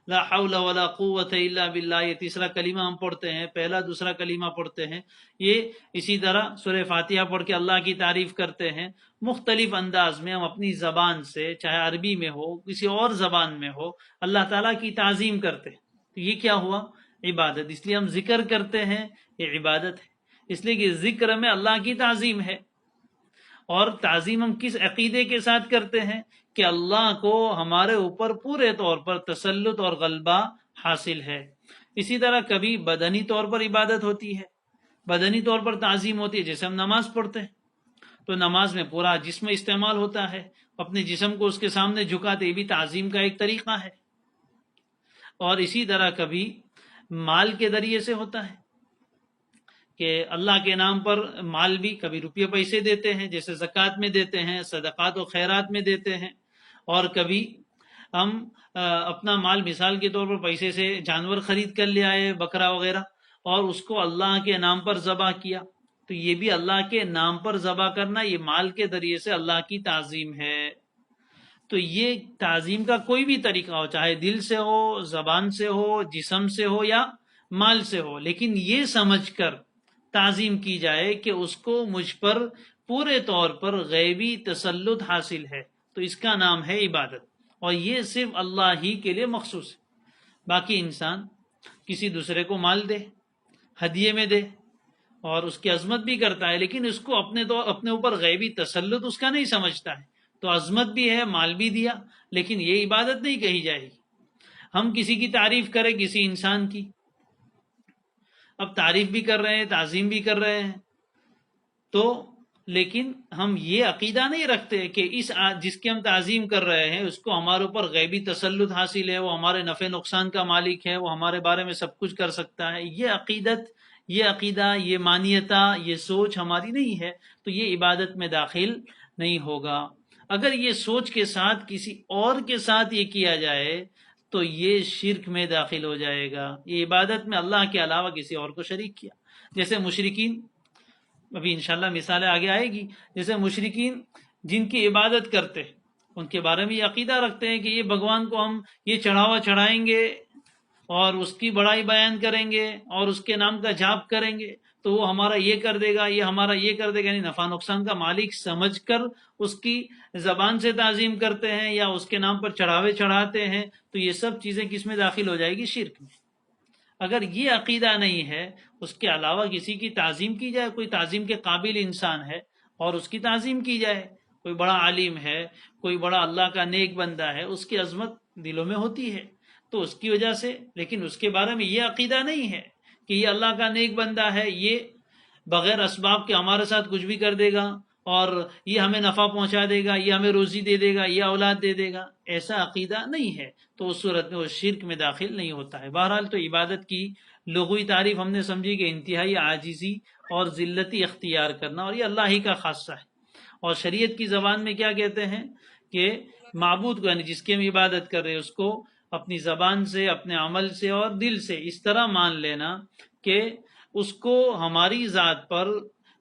لا حول ولا قوت الا باللہ، یہ تیسرا کلمہ ہم پڑھتے ہیں، پہلا دوسرا کلمہ پڑھتے ہیں، یہ اسی طرح سورہ فاتحہ پڑھ کے اللہ کی تعریف کرتے ہیں، مختلف انداز میں ہم اپنی زبان سے، چاہے عربی میں ہو کسی اور زبان میں ہو، اللہ تعالیٰ کی تعظیم کرتے ہیں۔ تو یہ کیا ہوا؟ عبادت۔ اس لیے ہم ذکر کرتے ہیں، یہ عبادت ہے، اس لیے کہ ذکر میں اللہ کی تعظیم ہے۔ اور تعظیم ہم کس عقیدے کے ساتھ کرتے ہیں؟ کہ اللہ کو ہمارے اوپر پورے طور پر تسلط اور غلبہ حاصل ہے۔ اسی طرح کبھی بدنی طور پر عبادت ہوتی ہے، بدنی طور پر تعظیم ہوتی ہے، جیسے ہم نماز پڑھتے ہیں تو نماز میں پورا جسم استعمال ہوتا ہے، اپنے جسم کو اس کے سامنے جھکاتے، یہ بھی تعظیم کا ایک طریقہ ہے۔ اور اسی طرح کبھی مال کے ذریعے سے ہوتا ہے کہ اللہ کے نام پر مال بھی، کبھی روپیے پیسے دیتے ہیں جیسے زکوٰۃ میں دیتے ہیں، صدقات و خیرات میں دیتے ہیں، اور کبھی ہم اپنا مال مثال کے طور پر پیسے سے جانور خرید کر لے آئے، بکرا وغیرہ، اور اس کو اللہ کے نام پر ذبح کیا، تو یہ بھی اللہ کے نام پر ذبح کرنا، یہ مال کے ذریعے سے اللہ کی تعظیم ہے۔ تو یہ تعظیم کا کوئی بھی طریقہ ہو، چاہے دل سے ہو، زبان سے ہو، جسم سے ہو یا مال سے ہو، لیکن یہ سمجھ کر تعظیم کی جائے کہ اس کو مجھ پر پورے طور پر غیبی تسلط حاصل ہے، تو اس کا نام ہے عبادت، اور یہ صرف اللہ ہی کے لیے مخصوص ہے۔ باقی انسان کسی دوسرے کو مال دے، ہدیے میں دے، اور اس کی عظمت بھی کرتا ہے، لیکن اس کو اپنے اوپر غیبی تسلط اس کا نہیں سمجھتا ہے، تو عظمت بھی ہے، مال بھی دیا، لیکن یہ عبادت نہیں کہی جائے گی۔ ہم کسی کی تعریف کریں، کسی انسان کی، اب تعریف بھی کر رہے ہیں، تعظیم بھی کر رہے ہیں، تو لیکن ہم یہ عقیدہ نہیں رکھتے کہ جس کی ہم تعظیم کر رہے ہیں اس کو ہمارے اوپر غیبی تسلط حاصل ہے، وہ ہمارے نفع نقصان کا مالک ہے، وہ ہمارے بارے میں سب کچھ کر سکتا ہے۔ یہ عقیدت، یہ عقیدہ، یہ مانیتا، یہ سوچ ہماری نہیں ہے، تو یہ عبادت میں داخل نہیں ہوگا۔ اگر یہ سوچ کے ساتھ کسی اور کے ساتھ یہ کیا جائے تو یہ شرک میں داخل ہو جائے گا، یہ عبادت میں اللہ کے علاوہ کسی اور کو شریک کیا۔ جیسے مشرکین، ابھی انشاءاللہ مثالیں آگے آئے گی، جیسے مشرکین جن کی عبادت کرتے ہیں، ان کے بارے میں یہ عقیدہ رکھتے ہیں کہ یہ بھگوان کو ہم یہ چڑھاوا چڑھائیں گے اور اس کی بڑائی بیان کریں گے اور اس کے نام کا جاپ کریں گے تو وہ ہمارا یہ کر دے گا، یہ ہمارا یہ کر دے گا، یعنی نفع نقصان کا مالک سمجھ کر اس کی زبان سے تعظیم کرتے ہیں یا اس کے نام پر چڑھاوے چڑھاتے ہیں، تو یہ سب چیزیں کس میں داخل ہو جائے گی؟ شرک میں۔ اگر یہ عقیدہ نہیں ہے، اس کے علاوہ کسی کی تعظیم کی جائے، کوئی تعظیم کے قابل انسان ہے اور اس کی تعظیم کی جائے، کوئی بڑا عالم ہے، کوئی بڑا اللہ کا نیک بندہ ہے، اس کی عظمت دلوں میں ہوتی ہے تو اس کی وجہ سے، لیکن اس کے بارے میں یہ عقیدہ نہیں ہے کہ یہ اللہ کا نیک بندہ ہے، یہ بغیر اسباب کے ہمارے ساتھ کچھ بھی کر دے گا اور یہ ہمیں نفع پہنچا دے گا، یہ ہمیں روزی دے دے گا، یہ اولاد دے دے گا، ایسا عقیدہ نہیں ہے، تو اس صورت میں وہ شرک میں داخل نہیں ہوتا ہے۔ بہرحال تو عبادت کی لغوی تعریف ہم نے سمجھی کہ انتہائی عاجزی اور ذلتی اختیار کرنا، اور یہ اللہ ہی کا خاصہ ہے۔ اور شریعت کی زبان میں کیا کہتے ہیں کہ معبود کو، یعنی جس کی ہم عبادت کر رہے ہیں، اس کو اپنی زبان سے، اپنے عمل سے اور دل سے اس طرح مان لینا کہ اس کو ہماری ذات پر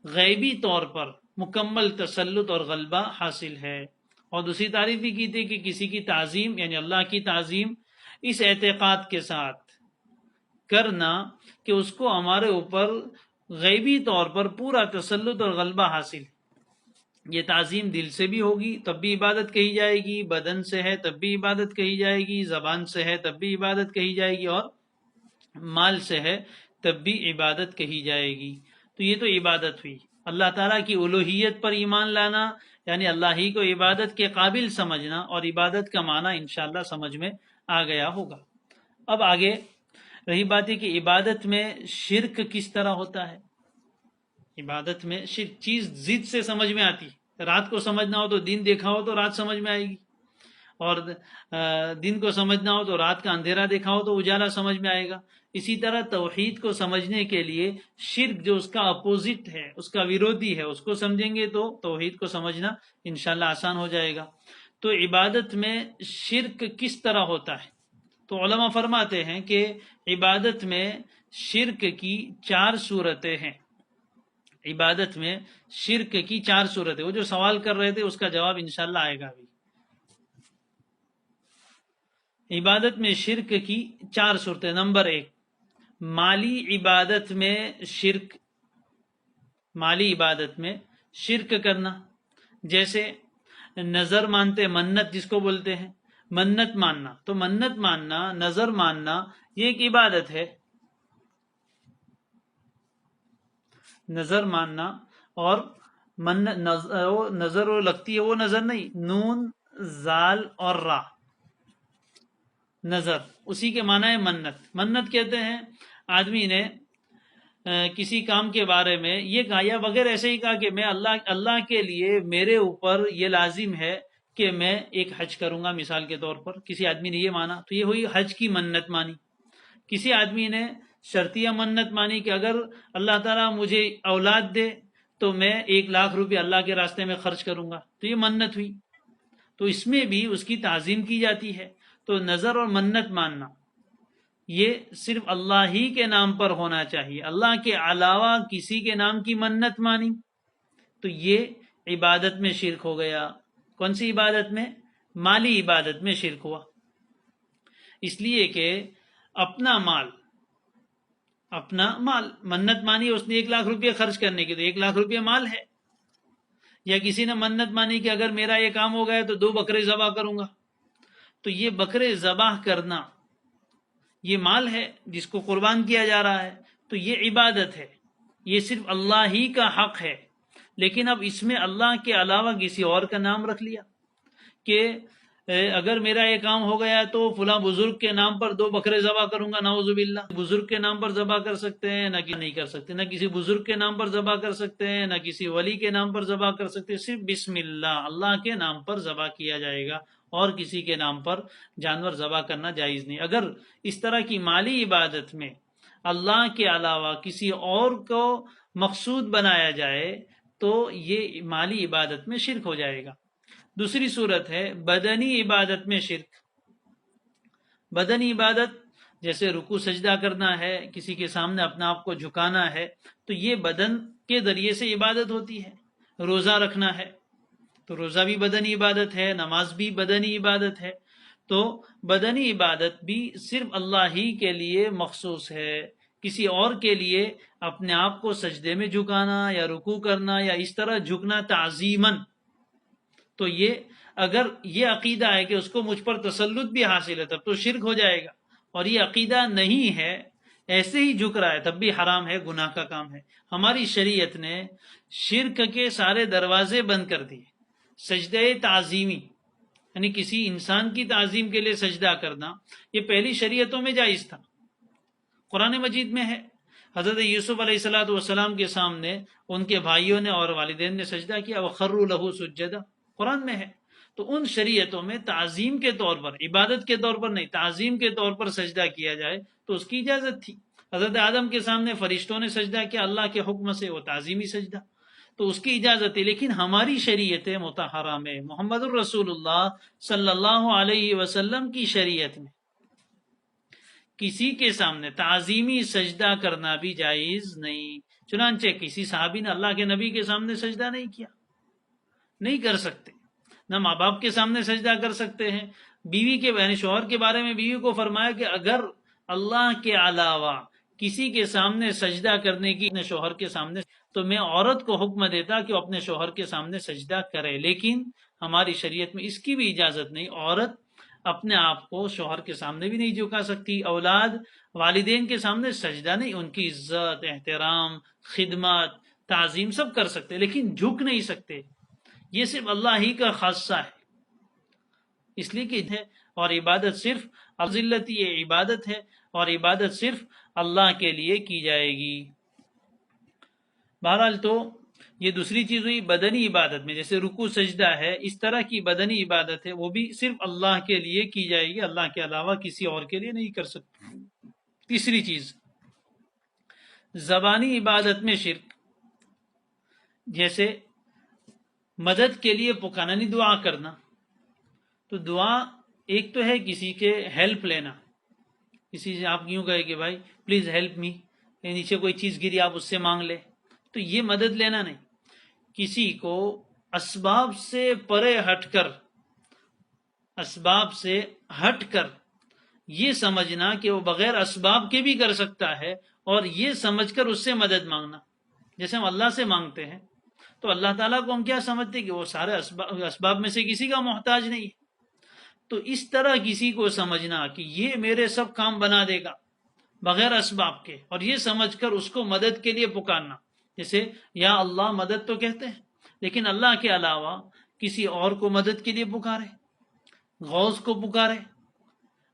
غیبی طور پر مکمل تسلط اور غلبہ حاصل ہے۔ اور دوسری تعریف بھی کی تھی کہ کسی کی تعظیم، یعنی اللہ کی تعظیم، اس اعتقاد کے ساتھ کرنا کہ اس کو ہمارے اوپر غیبی طور پر پورا تسلط اور غلبہ حاصل ہے۔ یہ تعظیم دل سے بھی ہوگی تب بھی عبادت کہی جائے گی، بدن سے ہے تب بھی عبادت کہی جائے گی، زبان سے ہے تب بھی عبادت کہی جائے گی، اور مال سے ہے تب بھی عبادت کہی جائے گی۔ تو یہ تو عبادت ہوئی۔ اللہ تعالیٰ کی الوہیت پر ایمان لانا، یعنی اللہ ہی کو عبادت کے قابل سمجھنا، اور عبادت کا معنی انشاءاللہ سمجھ میں آ گیا ہوگا۔ اب آگے رہی بات ہے کہ عبادت میں شرک کس طرح ہوتا ہے۔ عبادت میں شرک چیز ضد سے سمجھ میں آتی ہے۔ رات کو سمجھنا ہو تو دن دیکھا ہو تو رات سمجھ میں آئے گی، اور دن کو سمجھنا ہو تو رات کا اندھیرا دیکھا ہو تو اجالا سمجھ میں آئے گا۔ اسی طرح توحید کو سمجھنے کے لیے شرک جو اس کا اپوزٹ ہے، اس کا ویرودھی ہے، اس کو سمجھیں گے تو توحید کو سمجھنا انشاءاللہ آسان ہو جائے گا۔ تو عبادت میں شرک کس طرح ہوتا ہے؟ تو علماء فرماتے ہیں کہ عبادت میں شرک کی 4 صورتیں ہیں. عبادت میں شرک کی 4 صورتیں. وہ جو سوال کر رہے تھے اس کا جواب انشاءاللہ آئے گا ابھی. عبادت میں شرک کی 4 صورتیں. نمبر 1، مالی عبادت میں شرک. مالی عبادت میں شرک کرنا، جیسے نظر مانتے، منت جس کو بولتے ہیں، منت ماننا. تو منت ماننا، نظر ماننا، یہ ایک عبادت ہے. نظر ماننا اور نظر لگتی ہے، وہ نظر نہیں، نون زال اور را، نظر، اسی کے معنی ہے منت. منت کہتے ہیں آدمی نے کسی کام کے بارے میں یہ کہا، یا بغیر ایسے ہی کہا کہ میں اللہ کے لیے میرے اوپر یہ لازم ہے کہ میں ایک حج کروں گا، مثال کے طور پر کسی آدمی نے یہ مانا تو یہ ہوئی حج کی منت مانی. کسی آدمی نے شرطیہ منت مانی کہ اگر اللہ تعالیٰ مجھے اولاد دے تو میں 1,00,000 روپے اللہ کے راستے میں خرچ کروں گا، تو یہ منت ہوئی. تو اس میں بھی اس کی تعظیم کی جاتی ہے. تو نظر اور منت ماننا یہ صرف اللہ ہی کے نام پر ہونا چاہیے. اللہ کے علاوہ کسی کے نام کی منت مانی تو یہ عبادت میں شرک ہو گیا. کون سی عبادت میں؟ مالی عبادت میں شرک ہوا. اس لیے کہ اپنا مال منت مانی، اس نے 1,00,000 روپے خرچ کرنے کی، تو 1,00,000 روپے مال ہے. یا کسی نے منت مانی کہ اگر میرا یہ کام ہو گیا تو 2 بکرے ذبح کروں گا، تو یہ بکرے ذبح کرنا یہ مال ہے جس کو قربان کیا جا رہا ہے، تو یہ عبادت ہے. یہ صرف اللہ ہی کا حق ہے. لیکن اب اس میں اللہ کے علاوہ کسی اور کا نام رکھ لیا کہ اگر میرا یہ کام ہو گیا تو فلاں بزرگ کے نام پر 2 بکرے ذبح کروں گا. نعوذ باللہ. بزرگ کے نام پر ذبح کر سکتے ہیں نہ کہ نہیں کر سکتے، نہ کسی بزرگ کے نام پر ذبح کر سکتے ہیں، نہ کسی ولی کے نام پر ذبح کر سکتے ہیں. صرف بسم اللہ کے نام پر ذبح کیا جائے گا، اور کسی کے نام پر جانور ذبح کرنا جائز نہیں. اگر اس طرح کی مالی عبادت میں اللہ کے علاوہ کسی اور کو مقصود بنایا جائے تو یہ مالی عبادت میں شرک ہو جائے گا. دوسری صورت ہے بدنی عبادت میں شرک. بدنی عبادت جیسے رکوع سجدہ کرنا ہے، کسی کے سامنے اپنا آپ کو جھکانا ہے، تو یہ بدن کے ذریعے سے عبادت ہوتی ہے. روزہ رکھنا ہے تو روزہ بھی بدنی عبادت ہے، نماز بھی بدنی عبادت ہے. تو بدنی عبادت بھی صرف اللہ ہی کے لیے مخصوص ہے. کسی اور کے لیے اپنے آپ کو سجدے میں جھکانا یا رکوع کرنا یا اس طرح جھکنا تعظیماً، تو یہ اگر یہ عقیدہ ہے کہ اس کو مجھ پر تسلط بھی حاصل ہے تب تو شرک ہو جائے گا. اور یہ عقیدہ نہیں ہے، ایسے ہی جھک رہا ہے، تب بھی حرام ہے، گناہ کا کام ہے. ہماری شریعت نے شرک کے سارے دروازے بند کر دیے. سجدہ تعظیمی یعنی کسی انسان کی تعظیم کے لیے سجدہ کرنا یہ پہلی شریعتوں میں جائز تھا. قرآن مجید میں ہے، حضرت یوسف علیہ السلام کے سامنے ان کے بھائیوں نے اور والدین نے سجدہ کیا، وَخَرُّوا لَهُ سُجَّدًا، قرآن میں ہے. تو ان شریعتوں میں تعظیم کے طور پر، عبادت کے طور پر نہیں، تعظیم کے طور پر سجدہ کیا جائے تو اس کی اجازت تھی. حضرت آدم کے سامنے فرشتوں نے سجدہ کیا اللہ کے حکم سے، وہ تعظیمی سجدہ، تو اس کی اجازت ہے. لیکن ہماری شریعت مطہرہ میں، محمد الرسول اللہ صلی اللہ علیہ وسلم کی شریعت میں کسی کے سامنے تعظیمی سجدہ کرنا بھی جائز نہیں. چنانچہ کسی صحابی نے اللہ کے نبی کے سامنے سجدہ نہیں کیا، نہیں کر سکتے. نہ ماں باپ کے سامنے سجدہ کر سکتے ہیں. بیوی کے یعنی شوہر کے بارے میں بیوی کو فرمایا کہ اگر اللہ کے علاوہ کسی کے سامنے سجدہ کرنے کی اپنے شوہر کے سامنے، تو میں عورت کو حکم دیتا کہ وہ اپنے شوہر کے سامنے سجدہ کرے. لیکن ہماری شریعت میں اس کی بھی اجازت نہیں. عورت اپنے آپ کو شوہر کے سامنے بھی نہیں جھکا سکتی، اولاد والدین کے سامنے سجدہ نہیں. ان کی عزت، احترام، خدمت، تعظیم سب کر سکتے لیکن جھک نہیں سکتے. یہ صرف اللہ ہی کا خاصہ ہے، اس لیے کہ ہے. اور عبادت صرف ذلتی یہ عبادت ہے، اور عبادت صرف اللہ کے لیے کی جائے گی. بہرحال تو یہ دوسری چیز ہوئی بدنی عبادت میں، جیسے رکوع سجدہ ہے، اس طرح کی بدنی عبادت ہے، وہ بھی صرف اللہ کے لیے کی جائے گی، اللہ کے علاوہ کسی اور کے لیے نہیں کر سکتے. تیسری چیز زبانی عبادت میں شرک، جیسے مدد کے لیے پکارنا، نہیں دعا کرنا. تو دعا ایک تو ہے کسی کے ہیلپ لینا، کسی سے آپ یوں کہے کہ بھائی پلیز ہیلپ می، نیچے کوئی چیز گری آپ اس سے مانگ لے، تو یہ مدد لینا نہیں. کسی کو اسباب سے پرے ہٹ کر، اسباب سے ہٹ کر یہ سمجھنا کہ وہ بغیر اسباب کے بھی کر سکتا ہے، اور یہ سمجھ کر اس سے مدد مانگنا. جیسے ہم اللہ سے مانگتے ہیں تو اللہ تعالیٰ کو ہم کیا سمجھتے ہیں کہ وہ سارے اسباب میں سے کسی کا محتاج نہیں ہے. تو اس طرح کسی کو سمجھنا کہ یہ میرے سب کام بنا دے گا بغیر اسباب کے، اور یہ سمجھ کر اس کو مدد کے لیے پکارنا. جیسے یا اللہ مدد تو کہتے ہیں، لیکن اللہ کے علاوہ کسی اور کو مدد کے لیے پکارے، غوث کو پکارے،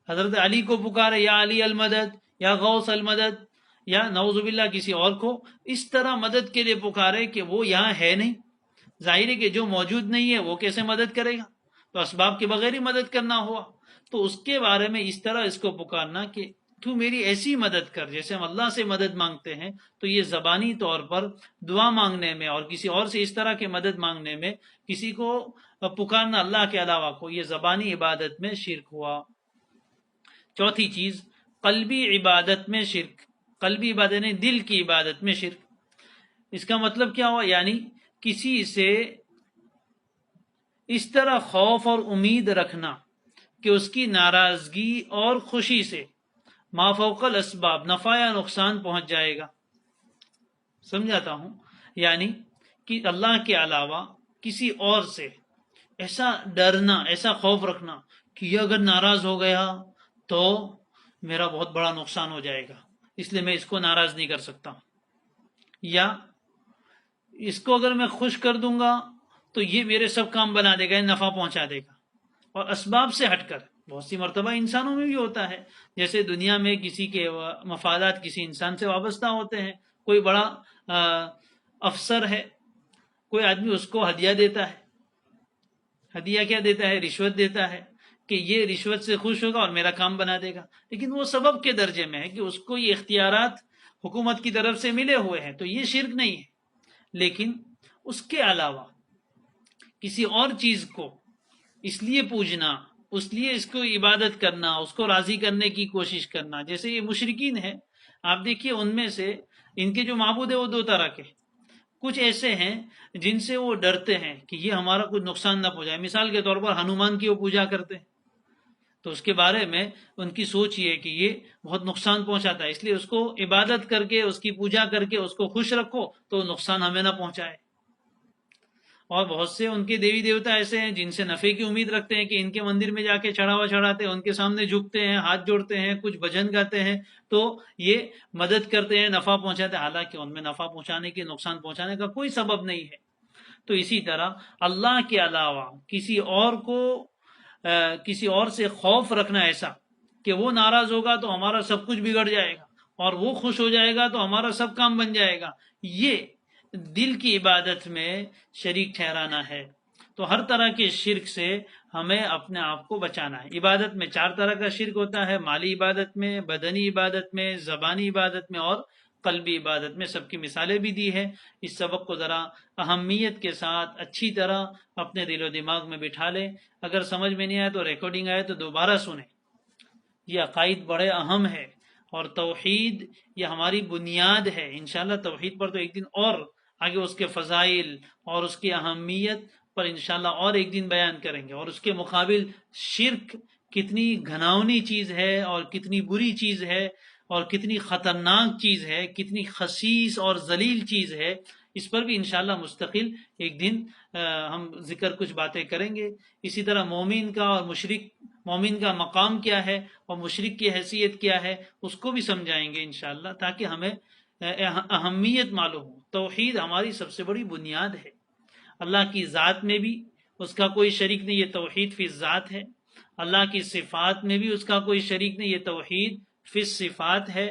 حضرت علی کو پکارے یا علی المدد یا غوث المدد، یا نعوذ باللہ کسی اور کو اس طرح مدد کے لیے پکارے کہ وہ یہاں ہے نہیں. ظاہر ہے کہ جو موجود نہیں ہے وہ کیسے مدد کرے گا، تو اسباب کے بغیر ہی مدد کرنا ہوا. تو اس کے بارے میں اس طرح اس کو پکارنا کہ تو میری ایسی مدد کر، جیسے ہم اللہ سے مدد مانگتے ہیں. تو یہ زبانی طور پر دعا مانگنے میں اور کسی اور سے اس طرح کی مدد مانگنے میں کسی کو پکارنا اللہ کے علاوہ کو، یہ زبانی عبادت میں شرک ہوا. چوتھی چیز قلبی عبادت میں شرک. قلبی عبادت نہیں، دل کی عبادت میں شرک. اس کا مطلب کیا ہوا؟ یعنی کسی سے اس طرح خوف اور امید رکھنا کہ اس کی ناراضگی اور خوشی سے ما فوق الاسباب نفع یا نقصان پہنچ جائے گا. سمجھاتا ہوں، یعنی کہ اللہ کے علاوہ کسی اور سے ایسا ڈرنا، ایسا خوف رکھنا کہ یہ اگر ناراض ہو گیا تو میرا بہت بڑا نقصان ہو جائے گا، اس لیے میں اس کو ناراض نہیں کر سکتا ہوں. یا اس کو اگر میں خوش کر دوں گا تو یہ میرے سب کام بنا دے گا، نفع پہنچا دے گا. اور اسباب سے ہٹ کر بہت سی مرتبہ انسانوں میں بھی ہوتا ہے، جیسے دنیا میں کسی کے مفادات کسی انسان سے وابستہ ہوتے ہیں. کوئی بڑا افسر ہے، کوئی آدمی اس کو ہدیہ دیتا ہے. ہدیہ کیا دیتا ہے؟ رشوت دیتا ہے کہ یہ رشوت سے خوش ہوگا اور میرا کام بنا دے گا. لیکن وہ سبب کے درجے میں ہے کہ اس کو یہ اختیارات حکومت کی طرف سے ملے ہوئے ہیں، تو یہ شرک نہیں ہے. لیکن اس کے علاوہ کسی اور چیز کو اس لیے پوجنا، اس لیے اس کو عبادت کرنا، اس کو راضی کرنے کی کوشش کرنا، جیسے یہ مشرکین ہے. آپ دیکھیے ان میں سے ان کے جو معبود ہیں وہ دو طرح کے. کچھ ایسے ہیں جن سے وہ ڈرتے ہیں کہ یہ ہمارا کچھ نقصان نہ پہنچائے. مثال کے طور پر ہنومان کی وہ پوجا کرتے ہیں، تو اس کے بارے میں ان کی سوچ یہ ہے کہ یہ بہت نقصان پہنچاتا ہے، اس لیے اس کو عبادت کر کے، اس کی پوجا کر کے اس کو خوش رکھو تو نقصان ہمیں نہ پہنچائے. اور بہت سے ان کے دیوی دیوتا ایسے ہیں جن سے نفع کی امید رکھتے ہیں کہ ان کے مندر میں جا کے چڑھاوا چڑھاتے ہیں، ان کے سامنے جھکتے ہیں، ہاتھ جوڑتے ہیں، کچھ بھجن گاتے ہیں، تو یہ مدد کرتے ہیں، نفع پہنچاتے ہیں، حالانکہ ان میں نفع پہنچانے کے، نقصان پہنچانے کا کوئی سبب نہیں ہے. تو اسی طرح اللہ کے علاوہ کسی اور کو کسی اور سے خوف رکھنا ایسا کہ وہ ناراض ہوگا تو ہمارا سب کچھ بگڑ جائے گا، اور وہ خوش ہو جائے گا تو ہمارا سب کام بن جائے گا، یہ دل کی عبادت میں شریک ٹھہرانا ہے. تو ہر طرح کے شرک سے ہمیں اپنے آپ کو بچانا ہے. عبادت میں 4 طرح کا شرک ہوتا ہے: مالی عبادت میں، بدنی عبادت میں، زبانی عبادت میں، اور قلبی عبادت میں. سب کی مثالیں بھی دی ہے. اس سبق کو ذرا اہمیت کے ساتھ اچھی طرح اپنے دل و دماغ میں بٹھا لیں. اگر سمجھ میں نہیں آئے تو ریکارڈنگ آئے تو دوبارہ سنیں. یہ عقائد بڑے اہم ہے، اور توحید یہ ہماری بنیاد ہے. انشاءاللہ توحید پر تو ایک دن اور آگے اس کے فضائل اور اس کی اہمیت پر انشاءاللہ اور ایک دن بیان کریں گے، اور اس کے مقابل شرک کتنی گھناؤنی چیز ہے اور کتنی بری چیز ہے اور کتنی خطرناک چیز ہے، کتنی خسیس اور ذلیل چیز ہے. اس پر بھی انشاءاللہ مستقل ایک دن ہم ذکر کچھ باتیں کریں گے. اسی طرح مومن کا اور مشرک، مومن کا مقام کیا ہے اور مشرک کی حیثیت کیا ہے، اس کو بھی سمجھائیں گے انشاءاللہ، تاکہ ہمیں اہمیت معلوم ہو. توحید ہماری سب سے بڑی بنیاد ہے. اللہ کی ذات میں بھی اس کا کوئی شریک نہیں، یہ توحید فی الذات ہے. اللہ کی صفات میں بھی اس کا کوئی شریک نہیں، یہ توحید فی الصفات ہے.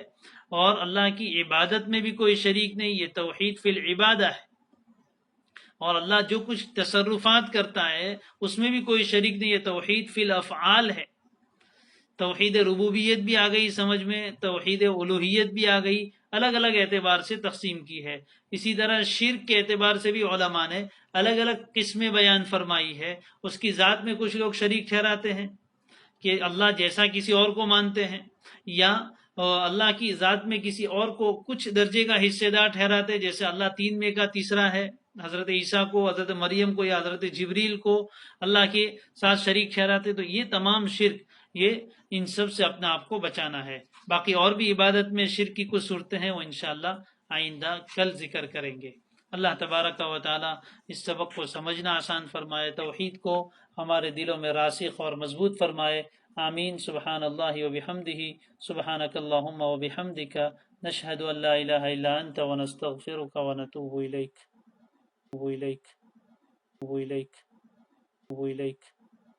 اور اللہ کی عبادت میں بھی کوئی شریک نہیں، یہ توحید فی العبادہ ہے. اور اللہ جو کچھ تصرفات کرتا ہے اس میں بھی کوئی شریک نہیں، یہ توحید فی الافعال ہے. توحید ربوبیت بھی آ گئی سمجھ میں، توحید الوہیت بھی آ گئی، الگ الگ اعتبار سے تقسیم کی ہے. اسی طرح شرک کے اعتبار سے بھی علماء نے الگ الگ قسمیں بیان فرمائی ہے. اس کی ذات میں کچھ لوگ شریک ٹھہراتے ہیں کہ اللہ جیسا کسی اور کو مانتے ہیں، یا اللہ کی ذات میں کسی اور کو کچھ درجے کا حصے دار ٹھہراتے، جیسے اللہ 3 میں کا تیسرا ہے، حضرت عیسیٰ کو، حضرت مریم کو یا حضرت جبریل کو اللہ کے ساتھ شریک ٹھہراتے، تو یہ تمام شرک، یہ ان سب سے اپنے آپ کو بچانا ہے۔ باقی اور بھی عبادت میں شرک کی کچھ صورتیں ہیں، وہ انشاءاللہ آئندہ کل ذکر کریں گے۔ اللہ تبارک و تعالی اس سبق کو سمجھنا آسان فرمائے، توحید کو ہمارے دلوں میں راسخ اور مضبوط فرمائے۔ آمین۔ سبحان اللہ و بحمدہ، سبحانک اللہم و بحمدک، نشہد ان لا الہ الا انت ونستغفرک ونتوب الیک۔